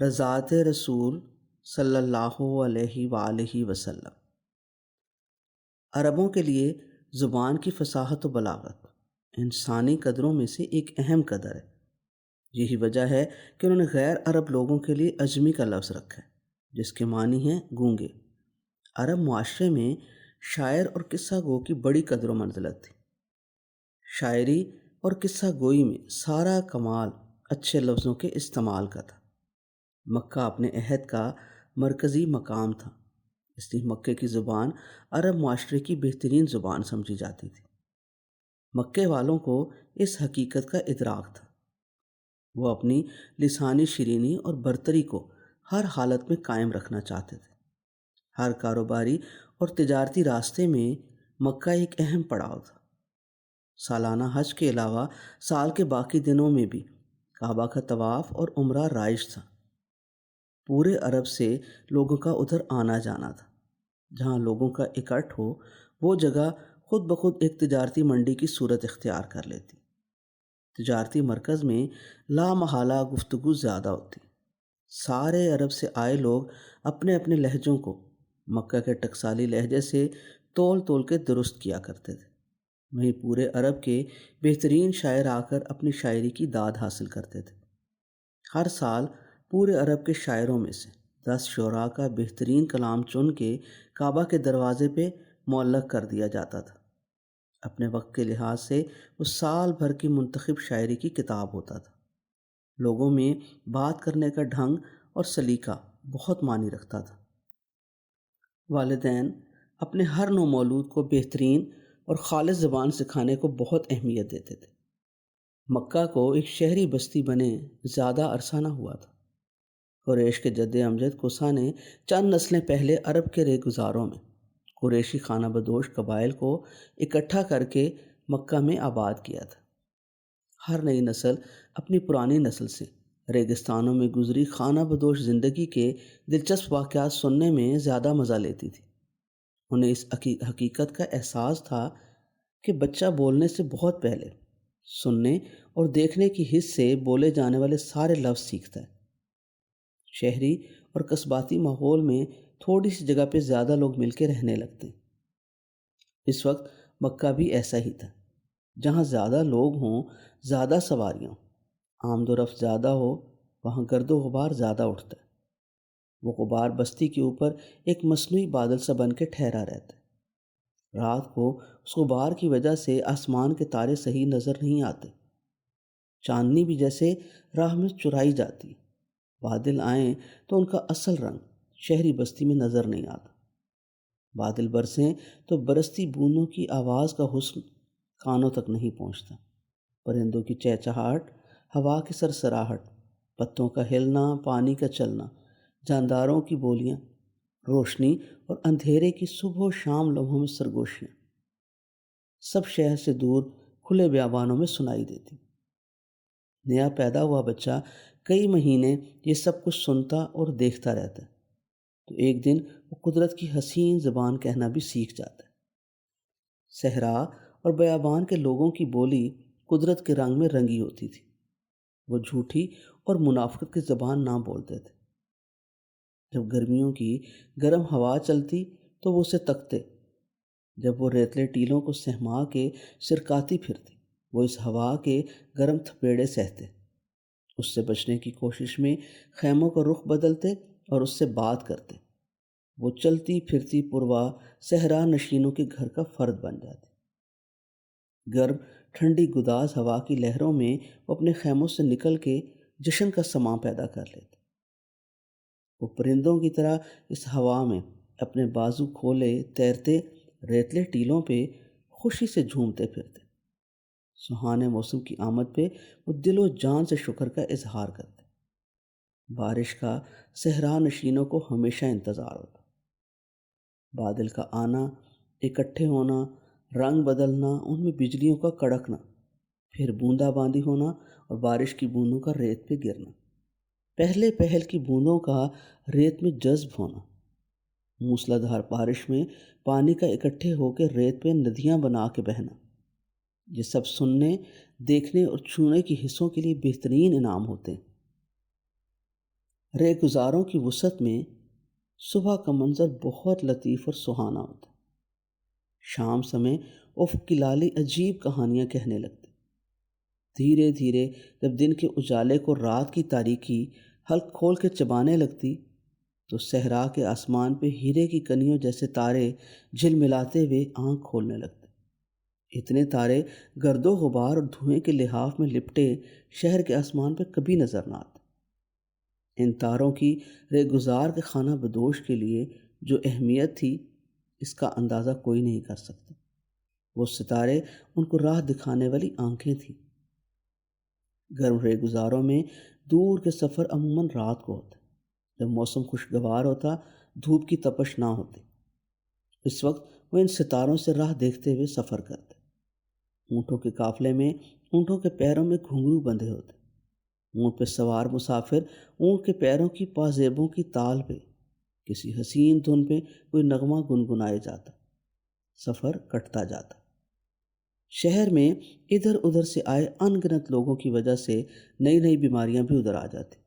رضاعت رسول صلی اللہ علیہ وآلہ وسلم۔ عربوں کے لیے زبان کی فصاحت و بلاغت انسانی قدروں میں سے ایک اہم قدر ہے۔ یہی وجہ ہے کہ انہوں نے غیر عرب لوگوں کے لیے عجمی کا لفظ رکھا ہے، جس کے معنی ہیں گونگے۔ عرب معاشرے میں شاعر اور قصہ گو کی بڑی قدر و منزلت تھی۔ شاعری اور قصہ گوئی میں سارا کمال اچھے لفظوں کے استعمال کا تھا۔ مکہ اپنے عہد کا مرکزی مقام تھا، اس لیے مکے کی زبان عرب معاشرے کی بہترین زبان سمجھی جاتی تھی۔ مکے والوں کو اس حقیقت کا ادراک تھا۔ وہ اپنی لسانی شیرینی اور برتری کو ہر حالت میں قائم رکھنا چاہتے تھے۔ ہر کاروباری اور تجارتی راستے میں مکہ ایک اہم پڑاؤ تھا۔ سالانہ حج کے علاوہ سال کے باقی دنوں میں بھی کعبہ کا طواف اور عمرہ رائج تھا۔ پورے عرب سے لوگوں کا ادھر آنا جانا تھا۔ جہاں لوگوں کا اکٹھ ہو وہ جگہ خود بخود ایک تجارتی منڈی کی صورت اختیار کر لیتی۔ تجارتی مرکز میں لا محالہ گفتگو زیادہ ہوتی۔ سارے عرب سے آئے لوگ اپنے اپنے لہجوں کو مکہ کے ٹکسالی لہجے سے تول تول کے درست کیا کرتے تھے۔ وہیں پورے عرب کے بہترین شاعر آ کر اپنی شاعری کی داد حاصل کرتے تھے۔ ہر سال پورے عرب کے شاعروں میں سے 10 شعراء کا بہترین کلام چن کے کعبہ کے دروازے پہ معلق کر دیا جاتا تھا۔ اپنے وقت کے لحاظ سے وہ سال بھر کی منتخب شاعری کی کتاب ہوتا تھا۔ لوگوں میں بات کرنے کا ڈھنگ اور سلیقہ بہت معنی رکھتا تھا۔ والدین اپنے ہر نو مولود کو بہترین اور خالص زبان سکھانے کو بہت اہمیت دیتے تھے۔ مکہ کو ایک شہری بستی بنے زیادہ عرصہ نہ ہوا تھا۔ قریش کے جد امجد قصہ نے چند نسلیں پہلے عرب کے رہگزاروں میں قریشی خانہ بدوش قبائل کو اکٹھا کر کے مکہ میں آباد کیا تھا۔ ہر نئی نسل اپنی پرانی نسل سے ریگستانوں میں گزری خانہ بدوش زندگی کے دلچسپ واقعات سننے میں زیادہ مزہ لیتی تھی۔ انہیں اس حقیقت کا احساس تھا کہ بچہ بولنے سے بہت پہلے سننے اور دیکھنے کی حس سے بولے جانے والے سارے لفظ سیکھتا ہے۔ شہری اور قصباتی ماحول میں تھوڑی سی جگہ پہ زیادہ لوگ مل کے رہنے لگتے ہیں۔ اس وقت مکہ بھی ایسا ہی تھا۔ جہاں زیادہ لوگ ہوں، زیادہ سواریاں ہوں، آمد و رفت زیادہ ہو، وہاں گرد و غبار زیادہ اٹھتا ہے۔ وہ غبار بستی کے اوپر ایک مصنوعی بادل سا بن کے ٹھہرا رہتا ہے۔ رات کو اس غبار کی وجہ سے آسمان کے تارے صحیح نظر نہیں آتے۔ چاندنی بھی جیسے راہ میں چرائی جاتی۔ بادل آئیں تو ان کا اصل رنگ شہری بستی میں نظر نہیں آتا۔ بادل برسیں تو برستی بوندوں کی آواز کا حسن کانوں تک نہیں پہنچتا۔ پرندوں کی چہچہاہٹ، ہوا کی سرسراہٹ، پتوں کا ہلنا، پانی کا چلنا، جانداروں کی بولیاں، روشنی اور اندھیرے کی صبح و شام لمحوں میں سرگوشیاں، سب شہر سے دور کھلے بیابانوں میں سنائی دیتی۔ نیا پیدا ہوا بچہ کئی مہینے یہ سب کچھ سنتا اور دیکھتا رہتا ہے تو ایک دن وہ قدرت کی حسین زبان کہنا بھی سیکھ جاتا ہے۔ صحرا اور بیابان کے لوگوں کی بولی قدرت کے رنگ میں رنگی ہوتی تھی۔ وہ جھوٹی اور منافقت کی زبان نہ بولتے تھے۔ جب گرمیوں کی گرم ہوا چلتی تو وہ اسے تکتے۔ جب وہ ریتلے ٹیلوں کو سہما کے سرکاتی پھرتی، وہ اس ہوا کے گرم تھپیڑے سہتے۔ اس سے بچنے کی کوشش میں خیموں کا رخ بدلتے اور اس سے بات کرتے۔ وہ چلتی پھرتی پروا صحرا نشینوں کے گھر کا فرد بن جاتی۔ گرم ٹھنڈی گداز ہوا کی لہروں میں وہ اپنے خیموں سے نکل کے جشن کا سماں پیدا کر لیتے۔ وہ پرندوں کی طرح اس ہوا میں اپنے بازو کھولے تیرتے ریتلے ٹیلوں پہ خوشی سے جھومتے پھرتے۔ سہانے موسم کی آمد پہ وہ دل و جان سے شکر کا اظہار کرتے۔ بارش کا صحرا نشینوں کو ہمیشہ انتظار ہوتا۔ بادل کا آنا، اکٹھے ہونا، رنگ بدلنا، ان میں بجلیوں کا کڑکنا، پھر بوندا باندی ہونا اور بارش کی بوندوں کا ریت پہ گرنا، پہلے پہل کی بوندوں کا ریت میں جذب ہونا، موسلا دھار بارش میں پانی کا اکٹھے ہو کے ریت پہ ندیاں بنا کے بہنا، یہ سب سننے، دیکھنے اور چھونے کی حصوں کے لیے بہترین انعام ہوتے ہیں۔ رہ گزاروں کی وسعت میں صبح کا منظر بہت لطیف اور سہانا ہوتا ہے۔ شام سمے افق کی لالی عجیب کہانیاں کہنے لگتی۔ دھیرے دھیرے جب دن کے اجالے کو رات کی تاریکی حلق کھول کے چبانے لگتی تو صحرا کے آسمان پہ ہیرے کی کنیوں جیسے تارے جھلملاتے ہوئے آنکھ کھولنے لگتے۔ اتنے تارے گرد و غبار اور دھوئیں کے لحاف میں لپٹے شہر کے آسمان پہ کبھی نظر نہ آتے۔ ان تاروں کی رہ گزار کے خانہ بدوش کے لیے جو اہمیت تھی اس کا اندازہ کوئی نہیں کر سکتا۔ وہ ستارے ان کو راہ دکھانے والی آنکھیں تھیں۔ گرم رہ گزاروں میں دور کے سفر عموماً رات کو ہوتے، جب موسم خوشگوار ہوتا، دھوپ کی تپش نہ ہوتی۔ اس وقت وہ ان ستاروں سے راہ دیکھتے ہوئے سفر کرتے۔ اونٹوں کے قافلے میں اونٹوں کے پیروں میں گھنگرو بندھے ہوتے۔ اونٹ پہ سوار مسافر اونٹ کے پیروں کی پازیبوں کی تال پہ کسی حسین دھن پہ کوئی نغمہ گنگنائے جاتا۔ سفر کٹتا جاتا۔ شہر میں ادھر ادھر سے آئے ان گنت لوگوں کی وجہ سے نئی نئی بیماریاں بھی ادھر آ جاتی۔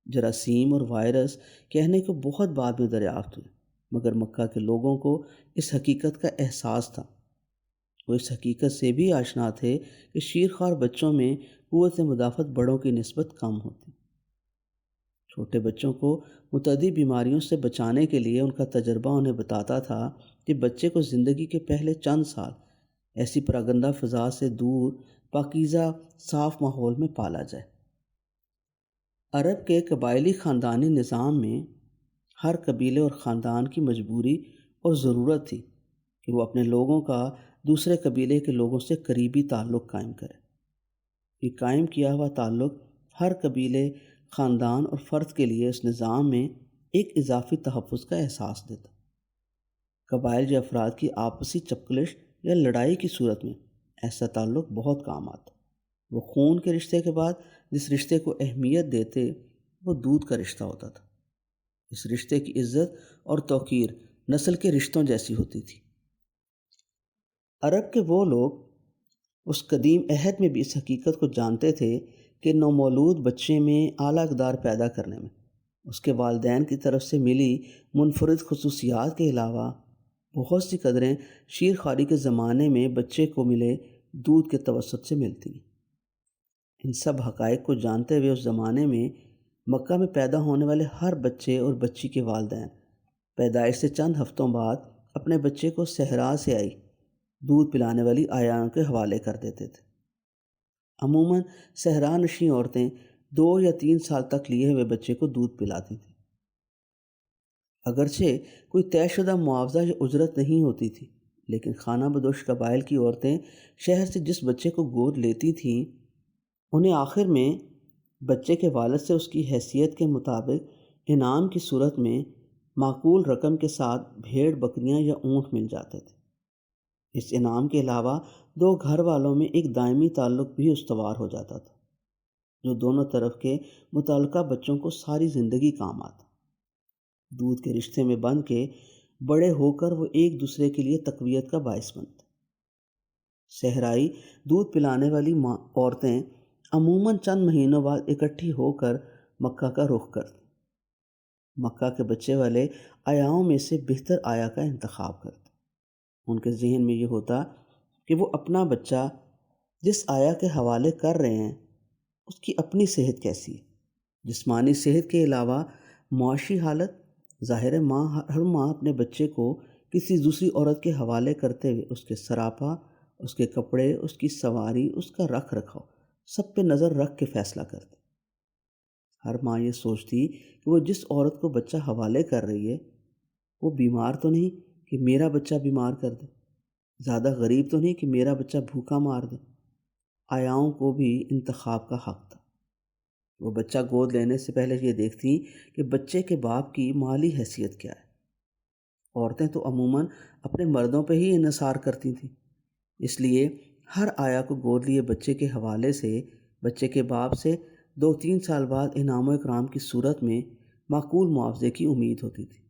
جراثیم اور وائرس کہنے کو بہت بعد میں دریافت ہوئے، مگر مکہ کے لوگوں کو اس حقیقت کا احساس تھا۔ وہ اس حقیقت سے بھی آشنا تھے کہ شیرخوار بچوں میں قوت مدافعت بڑوں کی نسبت کم ہوتی۔ چھوٹے بچوں کو متعدی بیماریوں سے بچانے کے لیے ان کا تجربہ انہیں بتاتا تھا کہ بچے کو زندگی کے پہلے چند سال ایسی پراگندہ فضا سے دور پاکیزہ صاف ماحول میں پالا جائے۔ عرب کے قبائلی خاندانی نظام میں ہر قبیلے اور خاندان کی مجبوری اور ضرورت تھی کہ وہ اپنے لوگوں کا دوسرے قبیلے کے لوگوں سے قریبی تعلق قائم کرے۔ یہ قائم کیا ہوا تعلق ہر قبیلے، خاندان اور فرد کے لیے اس نظام میں ایک اضافی تحفظ کا احساس دیتا۔ قبائل یا افراد کی آپسی چپکلش یا لڑائی کی صورت میں ایسا تعلق بہت کام آتا۔ وہ خون کے رشتے کے بعد جس رشتے کو اہمیت دیتے وہ دودھ کا رشتہ ہوتا تھا۔ اس رشتے کی عزت اور توقیر نسل کے رشتوں جیسی ہوتی تھی۔ عرب کے وہ لوگ اس قدیم عہد میں بھی اس حقیقت کو جانتے تھے کہ نومولود بچے میں اعلیٰ اقدار پیدا کرنے میں اس کے والدین کی طرف سے ملی منفرد خصوصیات کے علاوہ بہت سی قدریں شیرخواری کے زمانے میں بچے کو ملے دودھ کے توسط سے ملتی ہیں۔ ان سب حقائق کو جانتے ہوئے اس زمانے میں مکہ میں پیدا ہونے والے ہر بچے اور بچی کے والدین پیدائش سے چند ہفتوں بعد اپنے بچے کو صحرا سے آئی دودھ پلانے والی آیاؤں کے حوالے کر دیتے تھے۔ عموماً صحرا نشیں عورتیں 2 یا 3 سال تک لیے ہوئے بچے کو دودھ پلاتی تھیں۔ اگرچہ کوئی طے شدہ معاوضہ یا اجرت نہیں ہوتی تھی، لیکن خانہ بدوش قبائل کی عورتیں شہر سے جس بچے کو گود لیتی تھیں انہیں آخر میں بچے کے والد سے اس کی حیثیت کے مطابق انعام کی صورت میں معقول رقم کے ساتھ بھیڑ، بکریاں یا اونٹ مل جاتے تھے۔ اس انعام کے علاوہ 2 گھر والوں میں ایک دائمی تعلق بھی استوار ہو جاتا تھا جو دونوں طرف کے متعلقہ بچوں کو ساری زندگی کام آتا۔ دودھ کے رشتے میں بندھ کے بڑے ہو کر وہ ایک دوسرے کے لیے تقویت کا باعث بنتے۔ صحرائی دودھ پلانے والی عورتیں عموماً چند مہینوں بعد اکٹھی ہو کر مکہ کا رخ کرتی۔ مکہ کے بچے والے آیاؤں میں سے بہتر آیا کا انتخاب کرتے۔ ان کے ذہن میں یہ ہوتا کہ وہ اپنا بچہ جس آیا کے حوالے کر رہے ہیں اس کی اپنی صحت کیسی ہے، جسمانی صحت کے علاوہ معاشی حالت۔ ظاہر ہے ہر ماں اپنے بچے کو کسی دوسری عورت کے حوالے کرتے ہوئے اس کے سراپا، اس کے کپڑے، اس کی سواری، اس کا رکھ رکھاؤ سب پہ نظر رکھ کے فیصلہ کرتی۔ ہر ماں یہ سوچتی کہ وہ جس عورت کو بچہ حوالے کر رہی ہے وہ بیمار تو نہیں کہ میرا بچہ بیمار کر دے، زیادہ غریب تو نہیں کہ میرا بچہ بھوکا مار دے۔ آیاؤں کو بھی انتخاب کا حق تھا۔ وہ بچہ گود لینے سے پہلے یہ دیکھتی کہ بچے کے باپ کی مالی حیثیت کیا ہے۔ عورتیں تو عموماً اپنے مردوں پہ ہی انحصار کرتی تھیں، اس لیے ہر آیا کو گود لیے بچے کے حوالے سے بچے کے باپ سے 2-3 سال بعد انعام و اکرام کی صورت میں معقول معاوضے کی امید ہوتی تھی۔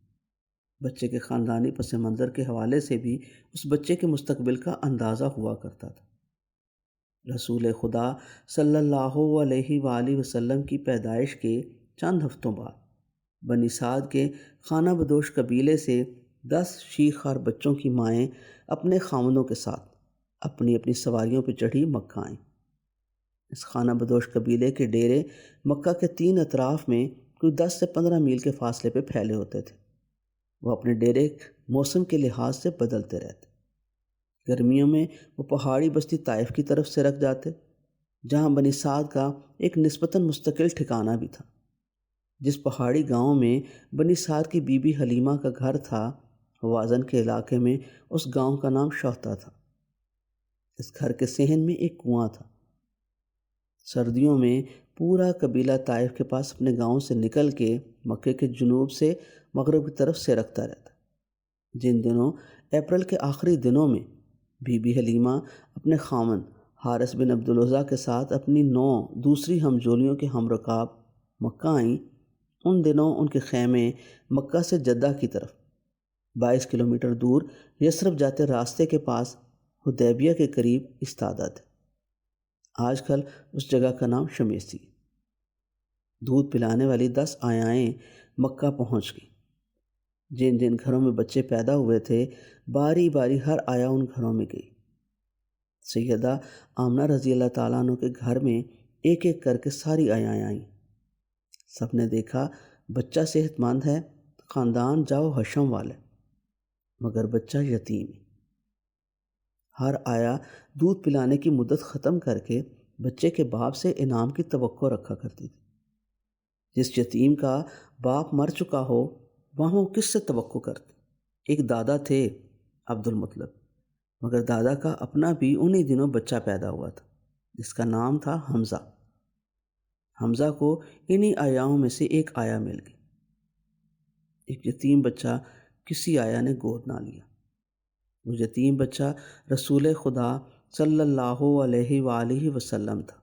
بچے کے خاندانی پس منظر کے حوالے سے بھی اس بچے کے مستقبل کا اندازہ ہوا کرتا تھا۔ رسول خدا صلی اللہ علیہ وآلہ وسلم کی پیدائش کے چند ہفتوں بعد بنی سعد کے خانہ بدوش قبیلے سے 10 شیخ خوار بچوں کی مائیں اپنے خاوندوں کے ساتھ اپنی اپنی سواریوں پہ چڑھی مکہ آئیں۔ اس خانہ بدوش قبیلے کے ڈیرے مکہ کے 3 اطراف میں کوئی 10 سے 15 میل کے فاصلے پہ پھیلے ہوتے تھے۔ وہ اپنے ڈیرے موسم کے لحاظ سے بدلتے رہتے۔ گرمیوں میں وہ پہاڑی بستی طائف کی طرف سے رکھ جاتے، جہاں بنی سعد کا ایک نسبتاً مستقل ٹھکانہ بھی تھا۔ جس پہاڑی گاؤں میں بنی سعد کی بی بی حلیمہ کا گھر تھا، وازن کے علاقے میں اس گاؤں کا نام شوتہ تھا۔ اس گھر کے صحن میں ایک کنواں تھا۔ سردیوں میں پورا قبیلہ طائف کے پاس اپنے گاؤں سے نکل کے مکے کے جنوب سے مغرب کی طرف سے رکھتا رہتا۔ جن دنوں اپریل کے آخری دنوں میں بی بی حلیمہ اپنے خاوند حارث بن عبدالعزیٰ کے ساتھ اپنی 9 دوسری ہمجولیوں کے ہم رکاب مکہ آئیں، ان دنوں ان کے خیمے مکہ سے جدہ کی طرف 22 کلومیٹر دور یثرب جاتے راستے کے پاس حدیبیہ کے قریب استادہ تھے۔ آج کل اس جگہ کا نام شمیسی۔ دودھ پلانے والی 10 آیائیں مکہ پہنچ گئیں۔ جن جن گھروں میں بچے پیدا ہوئے تھے، باری باری ہر آیا ان گھروں میں گئی۔ سیدہ آمنہ رضی اللہ تعالیٰ عنہ کے گھر میں ایک ایک کر کے ساری آیائیں آئیں۔ سب نے دیکھا بچہ صحت مند ہے، خاندان جاؤ حشم والے، مگر بچہ یتیم ہے۔ ہر آیا دودھ پلانے کی مدت ختم کر کے بچے کے باپ سے انعام کی توقع رکھا کرتی تھی۔ جس یتیم کا باپ مر چکا ہو، وہاں وہ کس سے توقع کرتے؟ ایک دادا تھے عبد المطلب، مگر دادا کا اپنا بھی انہی دنوں بچہ پیدا ہوا تھا جس کا نام تھا حمزہ۔ حمزہ کو انہی آیاؤں میں سے ایک آیا مل گئی۔ ایک یتیم بچہ کسی آیا نے گود نہ لیا۔ وہ یتیم بچہ رسول خدا صلی اللہ علیہ وآلہ وسلم تھا۔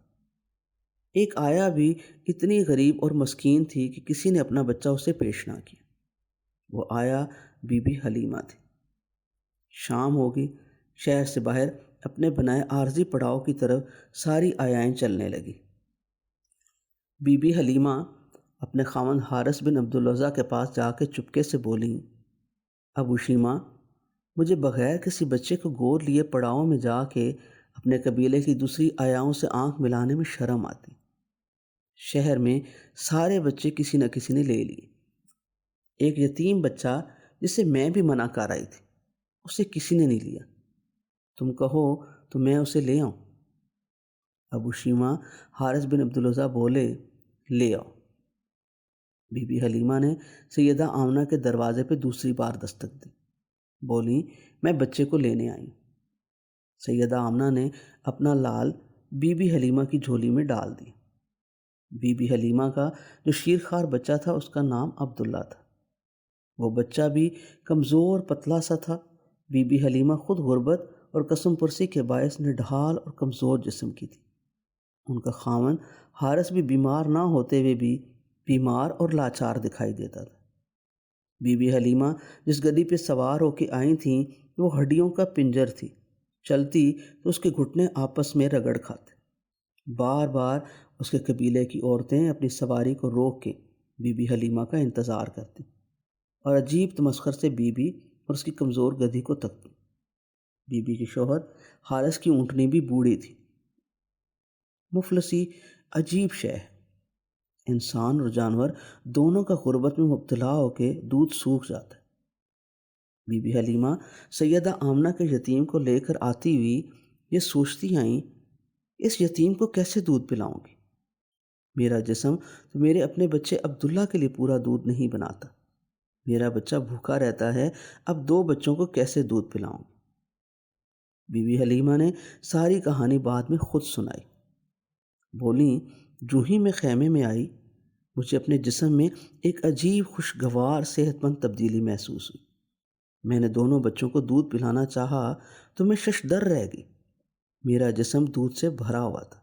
ایک آیا بھی اتنی غریب اور مسکین تھی کہ کسی نے اپنا بچہ اسے پیش نہ کیا۔ وہ آیا بی بی حلیمہ تھی۔ شام ہوگی، شہر سے باہر اپنے بنائے عارضی پڑاؤ کی طرف ساری آیائیں چلنے لگی۔ بی بی حلیمہ اپنے خاوند حارث بن عبدالعزیٰ کے پاس جا کے چپکے سے بولیں، ابو شیمہ، مجھے بغیر کسی بچے کو گود لیے پڑاؤں میں جا کے اپنے قبیلے کی دوسری آیاؤں سے آنکھ ملانے میں شرم آتی۔ شہر میں سارے بچے کسی نہ کسی نے لے لیے۔ ایک یتیم بچہ جسے میں بھی منع کر آئی تھی، اسے کسی نے نہیں لیا۔ تم کہو تو میں اسے لے آؤں۔ ابو شیمہ حارث بن عبدالعزیٰ بولے، لے آؤ۔ بی بی حلیمہ نے سیدہ آمنہ کے دروازے پہ دوسری بار دستک دی، بولیں، میں بچے کو لینے آئی۔ سیدہ آمنہ نے اپنا لال بی بی حلیمہ کی جھولی میں ڈال دی۔ بی بی حلیمہ کا جو شیرخوار بچہ تھا اس کا نام عبداللہ تھا۔ وہ بچہ بھی کمزور پتلا سا تھا۔ بی بی حلیمہ خود غربت اور قسم پرسی کے باعث نڈھال اور کمزور جسم کی تھی۔ ان کا خاوند حارث بھی بیمار نہ ہوتے ہوئے بھی بیمار اور لاچار دکھائی دیتا تھا۔ بی بی حلیمہ جس گدی پہ سوار ہو کے آئی تھیں وہ ہڈیوں کا پنجر تھی، چلتی تو اس کے گھٹنے آپس میں رگڑ کھاتے۔ بار بار اس کے قبیلے کی عورتیں اپنی سواری کو روک کے بی بی حلیمہ کا انتظار کرتی اور عجیب تمسخر سے بی بی اور اس کی کمزور گدھی کو تکتی۔ بی بی کے شوہر حارث کی اونٹنی بھی بوڑھی تھی۔ مفلسی عجیب شے ہے، انسان اور جانور دونوں کا غربت میں مبتلا ہو کے دودھ سوکھ جاتا ہے۔ بی بی حلیمہ سیدہ آمنہ کے یتیم کو لے کر آتی ہوئی یہ سوچتی آئیں، اس یتیم کو کیسے دودھ پلاؤں گی؟ میرا جسم تو میرے اپنے بچے عبداللہ کے لیے پورا دودھ نہیں بناتا۔ میرا بچہ بھوکا رہتا ہے، اب 2 بچوں کو کیسے دودھ پلاؤں گی؟ بی بی حلیمہ نے ساری کہانی بعد میں خود سنائی۔ بولیں، جو ہی میں خیمے میں آئی، مجھے اپنے جسم میں ایک عجیب خوشگوار صحت مند تبدیلی محسوس ہوئی۔ میں نے دونوں بچوں کو دودھ پلانا چاہا تو میں ششدر رہ گئی۔ میرا جسم دودھ سے بھرا ہوا تھا۔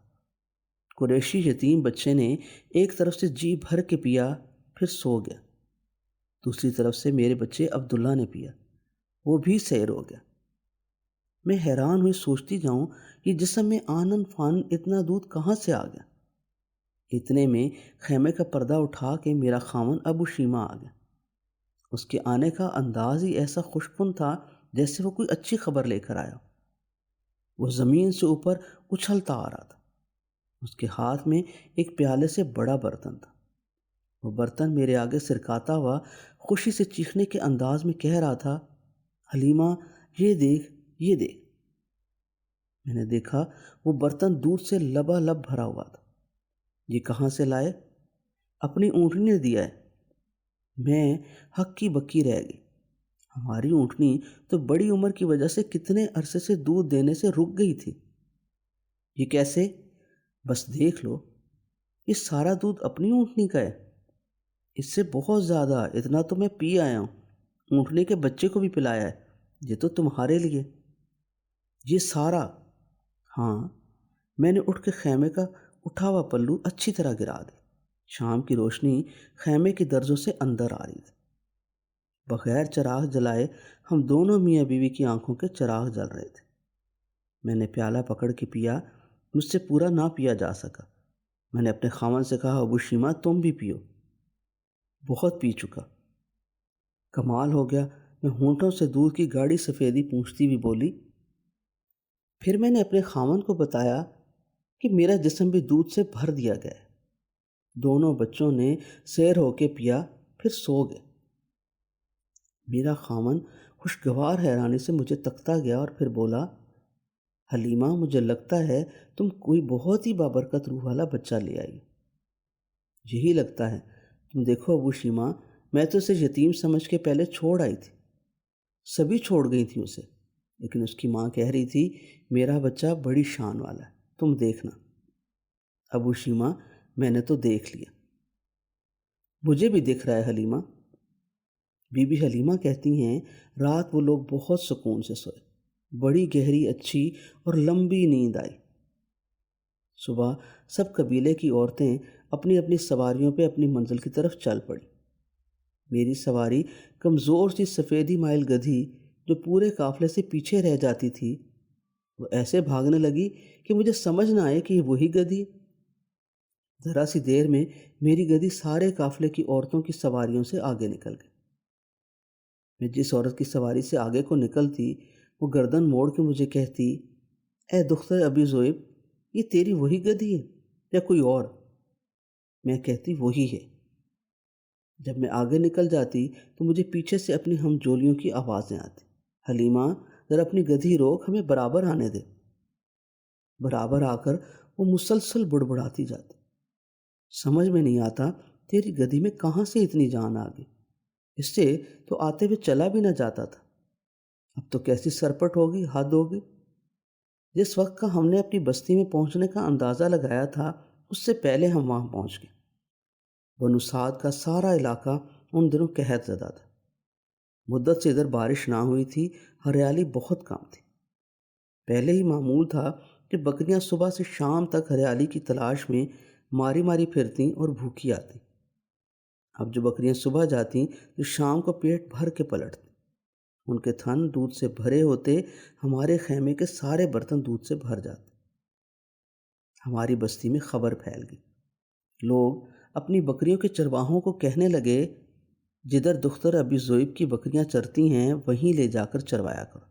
قریشی یتیم بچے نے ایک طرف سے جی بھر کے پیا، پھر سو گیا۔ دوسری طرف سے میرے بچے عبداللہ نے پیا، وہ بھی سیر ہو گیا۔ میں حیران ہوئی سوچتی جاؤں کہ جسم میں آنن فان اتنا دودھ کہاں سے آ گیا؟ اتنے میں خیمے کا پردہ اٹھا کے میرا خاوند ابو شیمہ آ گیا۔ اس کے آنے کا انداز ہی ایسا خوشکن تھا جیسے وہ کوئی اچھی خبر لے کر آیا۔ وہ زمین سے اوپر اچھلتا آ رہا تھا۔ اس کے ہاتھ میں ایک پیالے سے بڑا برتن تھا۔ وہ برتن میرے آگے سرکاتا ہوا خوشی سے چیخنے کے انداز میں کہہ رہا تھا، حلیمہ یہ دیکھ، یہ دیکھ۔ میں نے دیکھا وہ برتن دودھ سے لبالب بھرا ہوا تھا۔ یہ کہاں سے لائے؟ اپنی اونٹنی نے دیا ہے۔ میں ہکی بکی رہ گئی۔ ہماری اونٹنی تو بڑی عمر کی وجہ سے کتنے عرصے سے دودھ دینے سے رک گئی تھی۔ یہ کیسے؟ بس دیکھ لو، یہ سارا دودھ اپنی اونٹنی کا ہے۔ اس سے بہت زیادہ، اتنا تو میں پی آیا ہوں، اونٹنی کے بچے کو بھی پلایا ہے۔ یہ تو تمہارے لیے، یہ سارا۔ ہاں، میں نے اٹھ کے خیمے کا اٹھا ہوا پلو اچھی طرح گرا دی۔ شام کی روشنی خیمے کی درزوں سے اندر آ رہی تھی۔ بغیر چراغ جلائے ہم دونوں میاں بیوی کی آنکھوں کے چراغ جل رہے تھے۔ میں نے پیالہ پکڑ کے پیا، مجھ سے پورا نہ پیا جا سکا۔ میں نے اپنے خاوند سے کہا، ابو شیمہ تم بھی پیو۔ بہت پی چکا۔ کمال ہو گیا، میں ہونٹوں سے دودھ کی گاڑی سفیدی پونچھتی ہوئی بولی۔ پھر میں نے اپنے خاوند کو بتایا کہ میرا جسم بھی دودھ سے بھر دیا گیا ہے۔ دونوں بچوں نے سیر ہو کے پیا، پھر سو گئے۔ میرا خاوند خوشگوار حیرانی سے مجھے تکتا گیا اور پھر بولا، حلیمہ مجھے لگتا ہے تم کوئی بہت ہی بابرکت روح والا بچہ لے آئی۔ یہی لگتا ہے۔ تم دیکھو ابو شیمہ، میں تو اسے یتیم سمجھ کے پہلے چھوڑ آئی تھی۔ سبھی چھوڑ گئی تھیں اسے، لیکن اس کی ماں کہہ رہی تھی میرا بچہ بڑی شان والا ہے، تم دیکھنا۔ ابو شیمہ میں نے تو دیکھ لیا۔ مجھے بھی دکھ رہا ہے حلیمہ۔ بی بی حلیمہ کہتی ہیں رات وہ لوگ بہت سکون سے سوئے، بڑی گہری اچھی اور لمبی نیند آئی۔ صبح سب قبیلے کی عورتیں اپنی اپنی سواریوں پہ اپنی منزل کی طرف چل پڑی۔ میری سواری کمزور سی سفیدی مائل گدھی جو پورے قافلے سے پیچھے رہ جاتی تھی، وہ ایسے بھاگنے لگی کہ مجھے سمجھ نہ آئے کہ یہ وہی گدھی ہے۔ ذرا سی دیر میں میری گدھی سارے قافلے کی عورتوں کی سواریوں سے آگے نکل گئی۔ میں جس عورت کی سواری سے آگے کو نکلتی، وہ گردن موڑ کے مجھے کہتی، اے دختر ابی ذؤیب، یہ تیری وہی گدھی ہے یا کوئی اور؟ میں کہتی وہی ہے۔ جب میں آگے نکل جاتی تو مجھے پیچھے سے اپنی ہم جولیوں کی آوازیں آتی، حلیمہ ذرا اپنی گدھی روک، ہمیں برابر آنے دے۔ برابر آ کر وہ مسلسل بڑبڑاتی جاتی، سمجھ میں نہیں آتا تیری گدھی میں کہاں سے اتنی جان آ گئی، اس سے تو آتے ہوئے چلا بھی نہ جاتا تھا، اب تو کیسی سرپٹ ہوگی، حد ہوگی۔ جس وقت کا ہم نے اپنی بستی میں پہنچنے کا اندازہ لگایا تھا، اس سے پہلے ہم وہاں پہنچ گئے۔ بنو سعد کا سارا علاقہ ان دنوں قحط زدہ تھا۔ مدت سے ادھر بارش نہ ہوئی تھی، ہریالی بہت کم تھی۔ پہلے ہی معمول تھا کہ بکریاں صبح سے شام تک ہریالی کی تلاش میں ماری ماری پھرتیں اور بھوکی آتیں۔ اب جو بکریاں صبح جاتیں تو شام کو پیٹ بھر کے پلٹتیں۔ ان کے تھن دودھ سے بھرے ہوتے، ہمارے خیمے کے سارے برتن دودھ سے بھر جاتے۔ ہماری بستی میں خبر پھیل گئی۔ لوگ اپنی بکریوں کے چرواہوں کو کہنے لگے، جدھر دختر ابی ذؤیب کی بکریاں چرتی ہیں وہیں لے جا کر چروایا کرو۔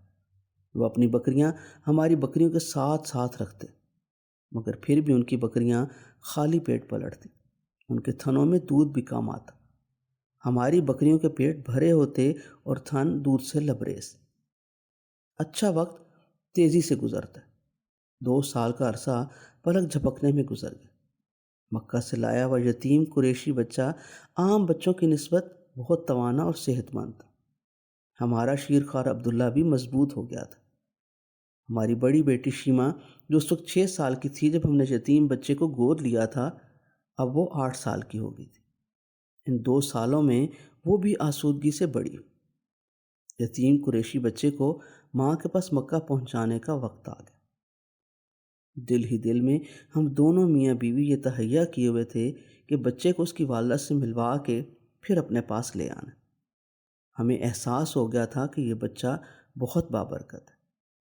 وہ اپنی بکریاں ہماری بکریوں کے ساتھ ساتھ رکھتے، مگر پھر بھی ان کی بکریاں خالی پیٹ پلٹتی، ان کے تھنوں میں دودھ بھی کم آتا۔ ہماری بکریوں کے پیٹ بھرے ہوتے اور تھن دودھ سے لبریز۔ اچھا وقت تیزی سے گزرتا ہے۔ 2 سال کا عرصہ پلک جھپکنے میں گزر گیا۔ مکہ سے لایا ہوا یتیم قریشی بچہ عام بچوں کی نسبت بہت توانا اور صحت مند تھا۔ ہمارا شیرخوار عبداللہ بھی مضبوط ہو گیا تھا۔ ہماری بڑی بیٹی شیمہ جو اس وقت 6 سال کی تھی جب ہم نے یتیم بچے کو گود لیا تھا، اب وہ 8 سال کی ہو گئی تھی۔ ان 2 سالوں میں وہ بھی آسودگی سے بڑی ہوئی۔ یتیم قریشی بچے کو ماں کے پاس مکہ پہنچانے کا وقت آ گیا۔ دل ہی دل میں ہم دونوں میاں بیوی یہ تہیا کیے ہوئے تھے کہ بچے کو اس کی والدہ سے ملوا کے پھر اپنے پاس لے آنا۔ ہمیں احساس ہو گیا تھا کہ یہ بچہ بہت بابرکت ہے۔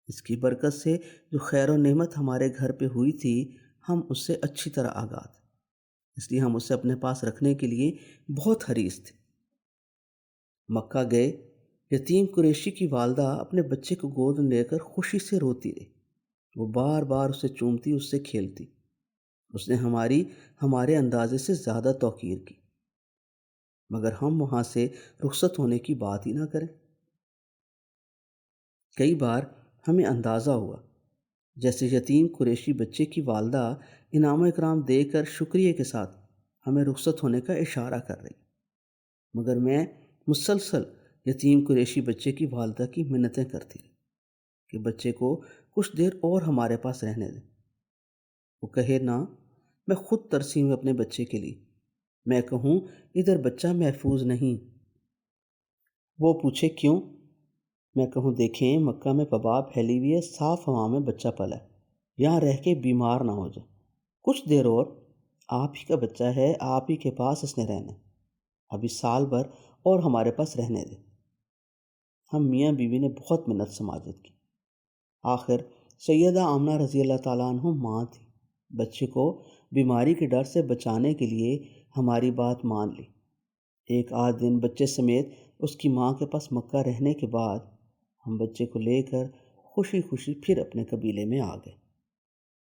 اس کی برکت سے جو خیر و نعمت ہمارے گھر پہ ہوئی تھی، ہم اس سے اچھی طرح آگاہ تھے۔ اس لیے ہم اسے اپنے پاس رکھنے کے لیے بہت حریص تھے۔ مکہ گئے، یتیم قریشی کی والدہ اپنے بچے کو گود میں لے کر خوشی سے روتی رہی۔ وہ بار بار اسے چومتی، اس سے کھیلتی۔ اس نے ہمارے اندازے سے زیادہ توقیر کی، مگر ہم وہاں سے رخصت ہونے کی بات ہی نہ کریں۔ کئی بار ہمیں اندازہ ہوا جیسے یتیم قریشی بچے کی والدہ انعام و اکرام دے کر شکریہ کے ساتھ ہمیں رخصت ہونے کا اشارہ کر رہی، مگر میں مسلسل یتیم قریشی بچے کی والدہ کی منتیں کرتی رہی کہ بچے کو کچھ دیر اور ہمارے پاس رہنے دیں۔ وہ کہے نہ، میں خود ترسی ہوں اپنے بچے کے لیے۔ میں کہوں ادھر بچہ محفوظ نہیں، وہ پوچھے کیوں؟ میں کہوں دیکھیں مکہ میں وبا پھیلی ہوئی ہے، صاف ہوا میں بچہ پلا ہے، یہاں رہ کے بیمار نہ ہو جائے۔ کچھ دیر اور، آپ ہی کا بچہ ہے، آپ ہی کے پاس اس نے رہنا ہے، ابھی سال بھر اور ہمارے پاس رہنے دیں۔ ہم میاں بیوی نے بہت منت سماجت کی۔ آخر سیدہ آمنہ رضی اللہ تعالیٰ عنہ ماں تھی، بچے کو بیماری کے ڈر سے بچانے کے لیے ہماری بات مان لی۔ ایک آدھ دن بچے سمیت اس کی ماں کے پاس مکہ رہنے کے بعد ہم بچے کو لے کر خوشی خوشی پھر اپنے قبیلے میں آ گئے۔